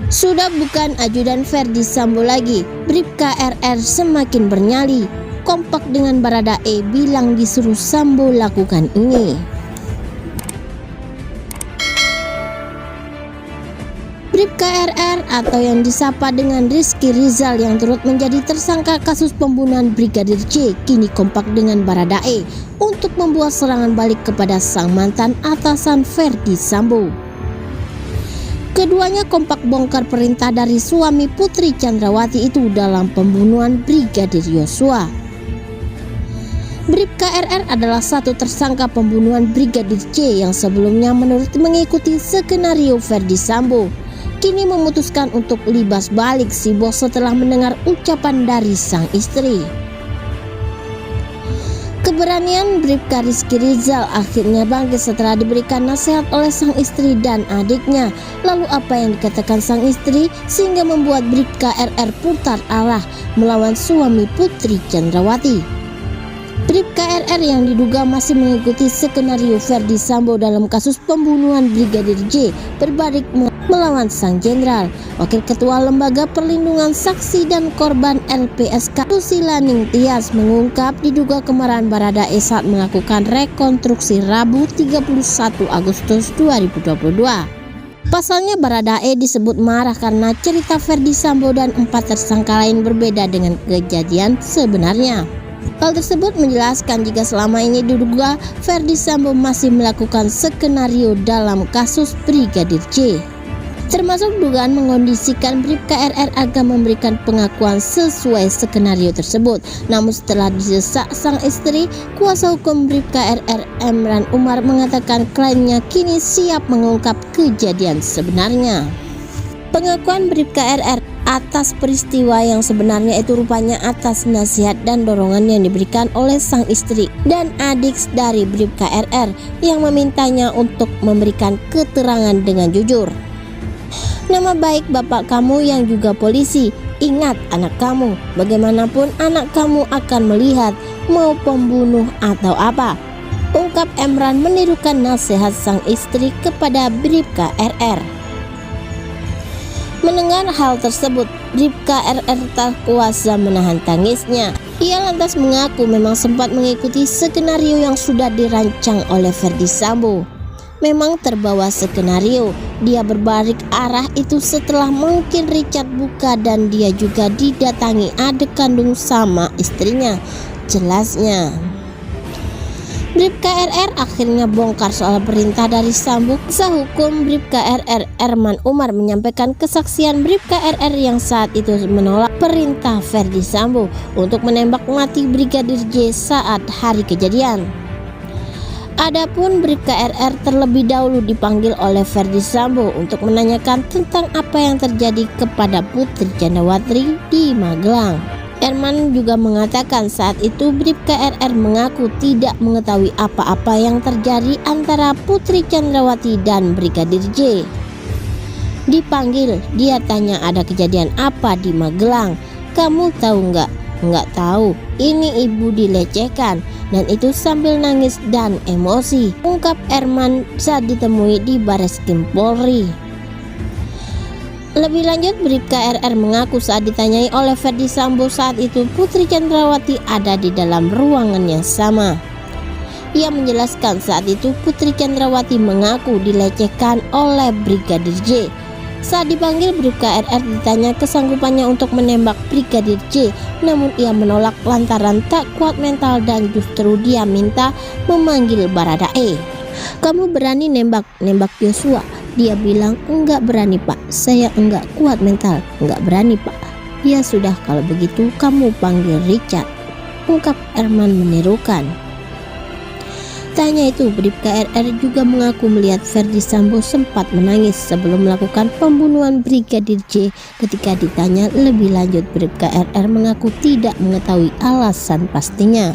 Sudah bukan ajudan Ferdi Sambo lagi, Bribka RR semakin bernyali. Kompak dengan Baradae bilang disuruh Sambo lakukan ini. Bribka RR atau yang disapa dengan Rizky Rizal yang turut menjadi tersangka kasus pembunuhan Brigadir J kini kompak dengan Baradae untuk membuat serangan balik kepada sang mantan atasan Ferdi Sambo. Keduanya kompak bongkar perintah dari suami Putri Chandrawati itu dalam pembunuhan Brigadir Yosua. Bribka RR adalah satu tersangka pembunuhan Brigadir J yang sebelumnya menurut mengikuti skenario Ferdi Sambo. Kini memutuskan untuk libas balik si bos setelah mendengar ucapan dari sang istri. Keberanian Bribka Rizky Rizal akhirnya bangkit setelah diberikan nasihat oleh sang istri dan adiknya. Lalu apa yang dikatakan sang istri sehingga membuat Bribka RR putar arah melawan suami Putri Chandrawati. Bribka RR yang diduga masih mengikuti skenario Ferdi Sambo dalam kasus pembunuhan Brigadir J berbalik melawan sang jenderal. Wakil Ketua Lembaga Perlindungan Saksi dan Korban LPSK Susila Ningtyas mengungkap diduga kemarahan Baradae saat melakukan rekonstruksi Rabu 31 Agustus 2022. Pasalnya Baradae disebut marah karena cerita Ferdi Sambo dan 4 tersangka lain berbeda dengan kejadian sebenarnya. Hal tersebut menjelaskan jika selama ini diduga Ferdi Sambo masih melakukan skenario dalam kasus Brigadir J, termasuk dugaan mengondisikan Bribka RR agar memberikan pengakuan sesuai skenario tersebut. Namun setelah didesak sang istri, kuasa hukum Bribka RR Emran Umar mengatakan kliennya kini siap mengungkap kejadian sebenarnya. Pengakuan Bribka RR atas peristiwa yang sebenarnya itu rupanya atas nasihat dan dorongan yang diberikan oleh sang istri dan adik dari Bribka RR yang memintanya untuk memberikan keterangan dengan jujur. Nama baik bapak kamu yang juga polisi, ingat anak kamu, bagaimanapun anak kamu akan melihat mau pembunuh atau apa, ungkap Emran menirukan nasihat sang istri kepada Bribka RR. Mendengar hal tersebut, Bribka RR tak kuasa menahan tangisnya. Ia lantas mengaku memang sempat mengikuti skenario yang sudah dirancang oleh Ferdi Sambo. Memang terbawa skenario, dia berbalik arah itu setelah mungkin Richard buka dan dia juga didatangi adik kandung sama istrinya, jelasnya. Bribka RR akhirnya bongkar soal perintah dari Sambo. Kuasa hukum Bribka RR Erman Umar menyampaikan kesaksian Bribka RR yang saat itu menolak perintah Ferdi Sambo untuk menembak mati Brigadir J saat hari kejadian. Adapun Bribka RR terlebih dahulu dipanggil oleh Ferdi Sambo untuk menanyakan tentang apa yang terjadi kepada Putri Chandrawati di Magelang. Erman juga mengatakan saat itu Bribka RR mengaku tidak mengetahui apa-apa yang terjadi antara Putri Chandrawati dan Brigadir J. Dipanggil, dia tanya ada kejadian apa di Magelang. Kamu tahu nggak? Nggak tahu, ini ibu dilecehkan, dan itu sambil nangis dan emosi, ungkap Erman saat ditemui di Bareskrim Polri. Lebih lanjut, Bribka RR mengaku saat ditanyai oleh Ferdi Sambo saat itu Putri Chandrawati ada di dalam ruangan yang sama. Ia menjelaskan saat itu Putri Chandrawati mengaku dilecehkan oleh Brigadir J. Saat dipanggil, Bribka RR ditanya kesanggupannya untuk menembak Brigadir J, namun ia menolak lantaran tak kuat mental dan justru dia minta memanggil Baradae. Kamu berani nembak Yosua? Dia bilang enggak berani pak, saya enggak kuat mental, enggak berani pak. Ya sudah kalau begitu kamu panggil Richard, ungkap Erman menirukan. Tanya itu, Bribka RR juga mengaku melihat Ferdi Sambo sempat menangis sebelum melakukan pembunuhan Brigadir J. Ketika ditanya lebih lanjut, Bribka RR mengaku tidak mengetahui alasan pastinya.